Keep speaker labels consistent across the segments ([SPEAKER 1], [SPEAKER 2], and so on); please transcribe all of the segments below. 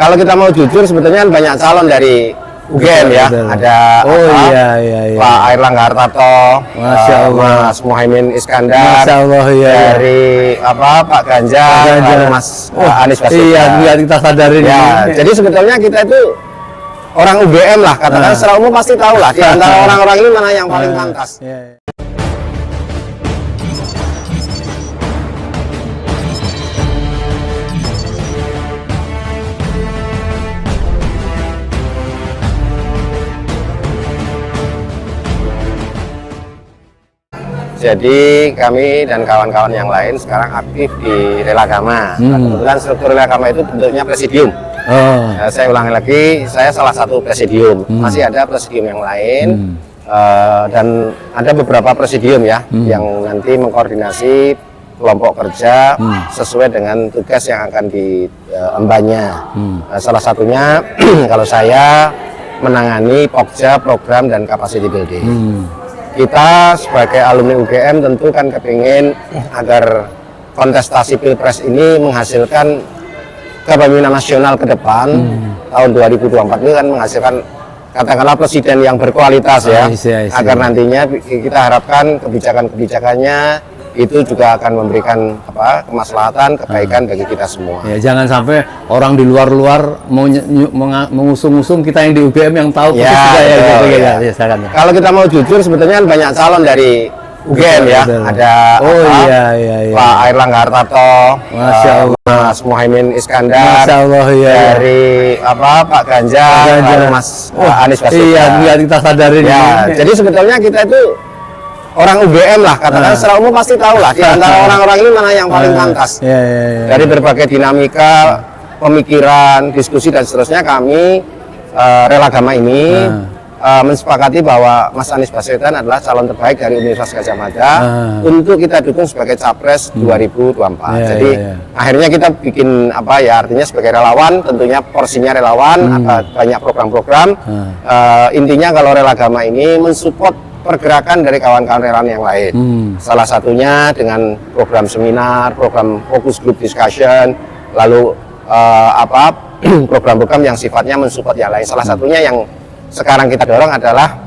[SPEAKER 1] Kalau kita mau jujur sebetulnya banyak calon dari UGM ya. Ada Pak Airlangga Hartarto, Mas Muhaimin Iskandar, dari Pak Ganjar, Mas Anies Baswedan.
[SPEAKER 2] Iya, kita sadarin
[SPEAKER 1] ya. Jadi sebetulnya kita itu orang UGM lah, katakan secara umum pasti tahu lah di antara orang-orang ini mana yang paling pantas. Jadi kami dan kawan-kawan yang lain sekarang aktif di Relagama. Kebetulan struktur Relagama itu bentuknya presidium. Saya ulangi lagi, saya salah satu presidium. Masih ada presidium yang lain dan ada beberapa presidium ya yang nanti mengkoordinasi kelompok kerja sesuai dengan tugas yang akan diembannya. Salah satunya kalau saya menangani Pokja, program dan capacity building. Kita sebagai alumni UGM tentu kan kepingin agar kontestasi Pilpres ini menghasilkan kepemimpinan nasional ke depan. Tahun 2024 ini kan menghasilkan katakanlah presiden yang berkualitas ya. Agar nantinya kita harapkan kebijakan-kebijakannya itu juga akan memberikan kemaslahatan, kebaikan bagi kita semua.
[SPEAKER 2] Ya, jangan sampai orang di luar-luar mengusung-usung kita yang di UGM yang tahu
[SPEAKER 1] Kalau kita mau jujur sebetulnya banyak calon dari UGM ya. Ada Pak Airlangga Hartarto, Mas Muhaimin Iskandar, dari Pak Ganjar, Mas Anies Baswedan.
[SPEAKER 2] Iya, kita sadarin
[SPEAKER 1] ya. Jadi sebetulnya kita itu orang UGM lah, katakan secara umum pasti tahu lah di antara orang-orang ini mana yang paling pantas. Dari berbagai dinamika, pemikiran, diskusi dan seterusnya kami Relagama ini mensepakati bahwa Mas Anies Baswedan adalah calon terbaik dari Universitas Gadjah Mada untuk kita dukung sebagai Capres 2024. Jadi akhirnya kita bikin artinya sebagai relawan, tentunya porsinya relawan, banyak program-program. Intinya kalau Relagama ini mensupport pergerakan dari kawan-kawan relawan yang lain. Salah satunya dengan program seminar, program focus group discussion, lalu program-program yang sifatnya mensupport yang lain. Salah satunya yang sekarang kita dorong adalah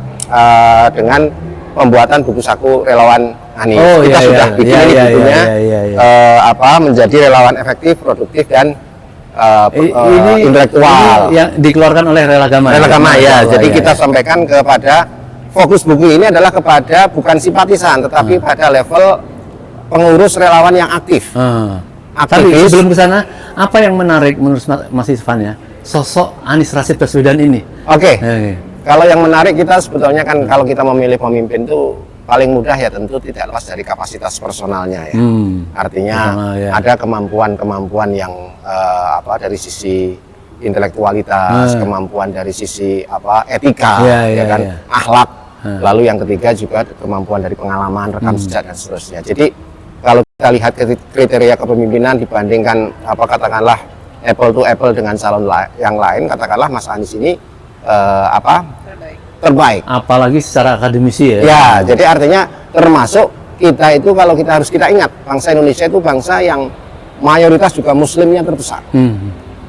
[SPEAKER 1] dengan pembuatan buku saku relawan Anies. Kita sudah bikin ini bukunya menjadi relawan efektif, produktif dan intelektual.
[SPEAKER 2] Ini yang dikeluarkan oleh Relagama.
[SPEAKER 1] Relagama ya. Jadi kita sampaikan kepada fokus buku ini adalah kepada bukan simpatisan, tetapi pada level pengurus relawan yang aktif.
[SPEAKER 2] Tapi sebelum ke sana, apa yang menarik menurut Mas Irfan ya, sosok Anies Rashid Baswedan ini? Kalau yang menarik kita sebetulnya kan kalau kita memilih pemimpin itu paling mudah ya tentu tidak lepas dari kapasitas personalnya ya. Artinya ada kemampuan-kemampuan yang dari sisi intelektualitas, kemampuan dari sisi etika, akhlak. Lalu yang ketiga juga kemampuan dari pengalaman, rekam jejak dan seterusnya. Jadi kalau kita lihat kriteria kepemimpinan dibandingkan katakanlah apple to apple dengan calon yang lain, katakanlah Mas Anies ini terbaik. Apalagi secara akademisi ya.
[SPEAKER 1] Ya, jadi artinya termasuk kita itu kalau kita harus ingat bangsa Indonesia itu bangsa yang mayoritas juga muslimnya terbesar.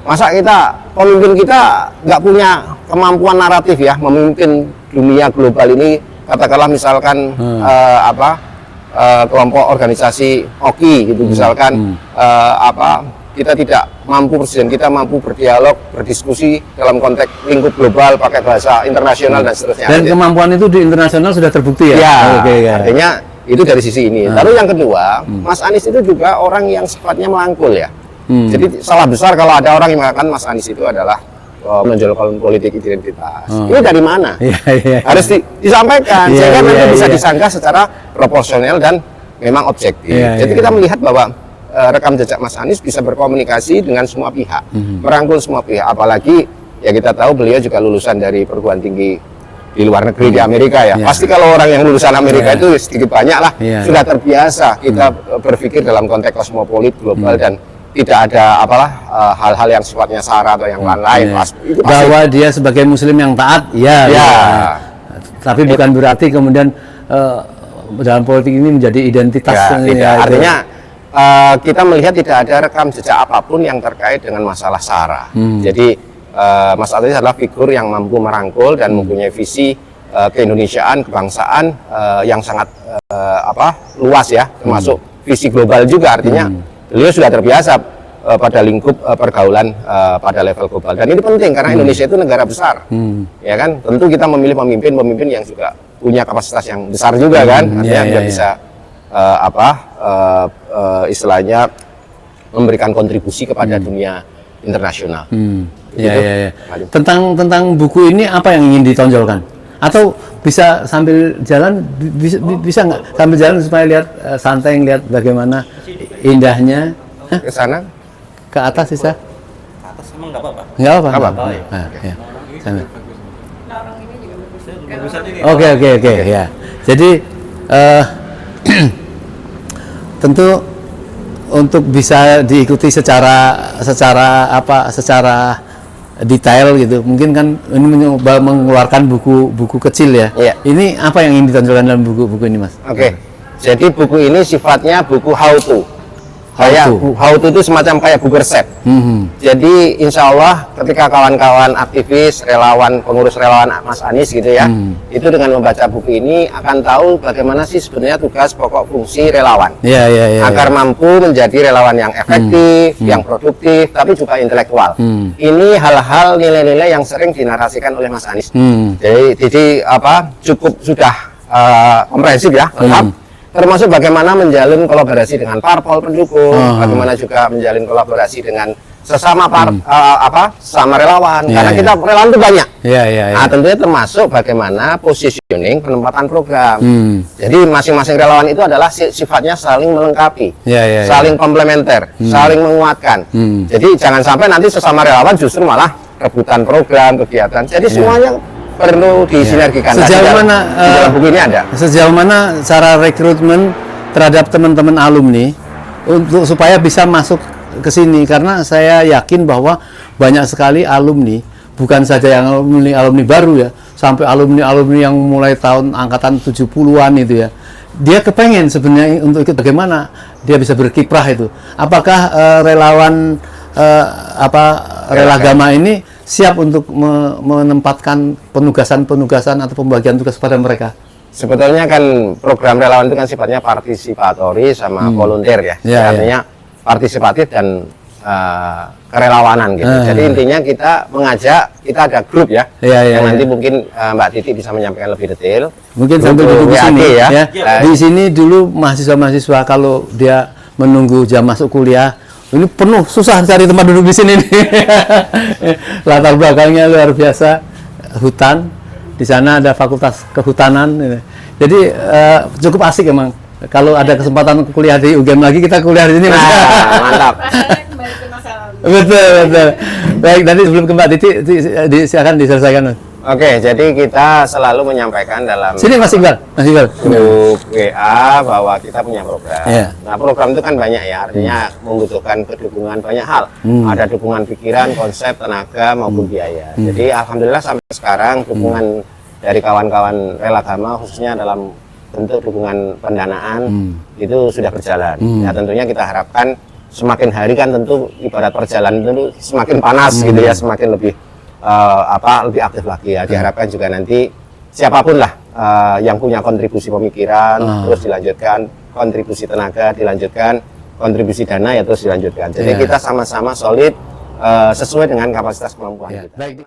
[SPEAKER 1] Masa pemimpin kita nggak punya kemampuan naratif ya memimpin dunia global ini, katakanlah misalkan kelompok organisasi OKI gitu misalkan kita tidak mampu, presiden kita mampu berdialog, berdiskusi dalam konteks lingkup global pakai bahasa internasional dan seterusnya.
[SPEAKER 2] Dan kemampuan itu di internasional sudah terbukti ya?
[SPEAKER 1] Artinya itu dari sisi ini. Lalu yang kedua, Mas Anies itu juga orang yang sifatnya melangkul ya. Jadi salah besar kalau ada orang yang mengatakan Mas Anies itu adalah menonjolkan politik identitas. Ini dari mana? Harus disampaikan sehingga nanti bisa disangka secara proporsional dan memang objektif. Jadi kita melihat bahwa rekam jejak Mas Anies bisa berkomunikasi dengan semua pihak, merangkul semua pihak. Apalagi ya kita tahu beliau juga lulusan dari perguruan tinggi di luar negeri di Amerika ya. Pasti kalau orang yang lulusan Amerika itu sedikit banyak lah sudah terbiasa kita berpikir dalam konteks kosmopolit global dan tidak ada hal-hal yang sifatnya sara atau yang lain-lain.
[SPEAKER 2] Bahwa dia sebagai muslim yang taat, tapi bukan berarti kemudian dalam politik ini menjadi identitas.
[SPEAKER 1] Artinya kita melihat tidak ada rekam jejak apapun yang terkait dengan masalah SARA. Jadi Mas Atis adalah figur yang mampu merangkul dan mempunyai visi keindonesiaan, kebangsaan yang sangat luas ya, termasuk visi global juga. Artinya beliau sudah terbiasa pada lingkup pergaulan pada level global, dan ini penting karena Indonesia itu negara besar, ya kan. Tentu kita memilih pemimpin yang juga punya kapasitas yang besar juga kan, artinya dia bisa istilahnya memberikan kontribusi kepada dunia internasional.
[SPEAKER 2] Ya. Tentang buku ini apa yang ingin ditonjolkan? Atau bisa sambil jalan, bisa nggak sambil jalan supaya lihat santai, lihat bagaimana indahnya?
[SPEAKER 1] Ke sana?
[SPEAKER 2] Ke atas bisa?
[SPEAKER 3] Ke atas emang nggak apa-apa?
[SPEAKER 2] Nggak apa-apa.
[SPEAKER 1] Nggak apa-apa.
[SPEAKER 2] Ya. Sambil. Oke, ya. Jadi tentu untuk bisa diikuti secara detail gitu. Mungkin kan ini mencoba mengeluarkan buku kecil ya.
[SPEAKER 1] Iya.
[SPEAKER 2] Ini apa yang ingin ditonjolkan dalam buku ini, Mas?
[SPEAKER 1] Oke. Jadi buku ini sifatnya buku how to. How to itu semacam kayak buku resep. Jadi insya Allah ketika kawan-kawan aktivis, relawan, pengurus relawan Mas Anies gitu ya, itu dengan membaca buku ini akan tahu bagaimana sih sebenarnya tugas pokok fungsi relawan. Agar mampu menjadi relawan yang efektif, yang produktif, tapi juga intelektual. Ini hal-hal nilai-nilai yang sering dinarasikan oleh Mas Anies. Jadi cukup sudah komprehensif ya, lengkap. Termasuk bagaimana menjalin kolaborasi dengan parpol pendukung, bagaimana juga menjalin kolaborasi dengan sesama sesama relawan, karena kita relawan itu banyak. Nah, tentunya termasuk bagaimana positioning penempatan program. Jadi masing-masing relawan itu adalah sifatnya saling melengkapi, saling komplementer, saling menguatkan. Jadi jangan sampai nanti sesama relawan justru malah rebutan program, kegiatan. Jadi semuanya perlu disinergikan.
[SPEAKER 2] Sejauh mana
[SPEAKER 1] dalam buku ini ada?
[SPEAKER 2] Sejauh mana cara rekrutmen terhadap teman-teman alumni untuk supaya bisa masuk ke sini? Karena saya yakin bahwa banyak sekali alumni, bukan saja yang alumni baru ya, sampai alumni yang mulai tahun angkatan 70-an itu ya. Dia kepengen sebenarnya untuk ikut, bagaimana dia bisa berkiprah itu. Apakah relawan Relagama ini siap untuk menempatkan penugasan atau pembagian tugas pada mereka?
[SPEAKER 1] Sebetulnya kan program relawan itu kan sifatnya partisipatori sama volunteer ya. Artinya partisipatif dan kerelawanan gitu. Jadi intinya kita mengajak, kita ada grup ya, yang nanti mungkin Mbak Titi bisa menyampaikan lebih detail.
[SPEAKER 2] Mungkin sambil duduk di sini ya. Di sini dulu mahasiswa kalau dia menunggu jam masuk kuliah, ini penuh, susah cari tempat duduk di sini nih. Latar belakangnya luar biasa, hutan. Di sana ada fakultas kehutanan. Jadi cukup asik emang. Kalau ada kesempatan kuliah di UGM lagi, kita kuliah di sini.
[SPEAKER 1] Mantap.
[SPEAKER 2] Betul. Baik, nanti sebelum ke Mbak Titi, silakan diselesaikan.
[SPEAKER 1] Oke, jadi kita selalu menyampaikan dalam
[SPEAKER 2] sini Mas Iqbal.
[SPEAKER 1] grup WA bahwa kita punya program. Nah, program itu kan banyak ya, artinya membutuhkan kedukungan banyak hal. Ada dukungan pikiran, konsep, tenaga maupun biaya. Jadi alhamdulillah sampai sekarang dukungan dari kawan-kawan Relagama khususnya dalam bentuk dukungan pendanaan itu sudah berjalan. Ya tentunya kita harapkan semakin hari kan tentu ibarat perjalanan itu semakin panas gitu ya, semakin lebih lebih aktif lagi ya. Diharapkan juga nanti siapapun lah yang punya kontribusi pemikiran terus dilanjutkan, kontribusi tenaga dilanjutkan, kontribusi dana ya terus dilanjutkan. Jadi kita sama-sama solid sesuai dengan kapasitas kemampuan kita.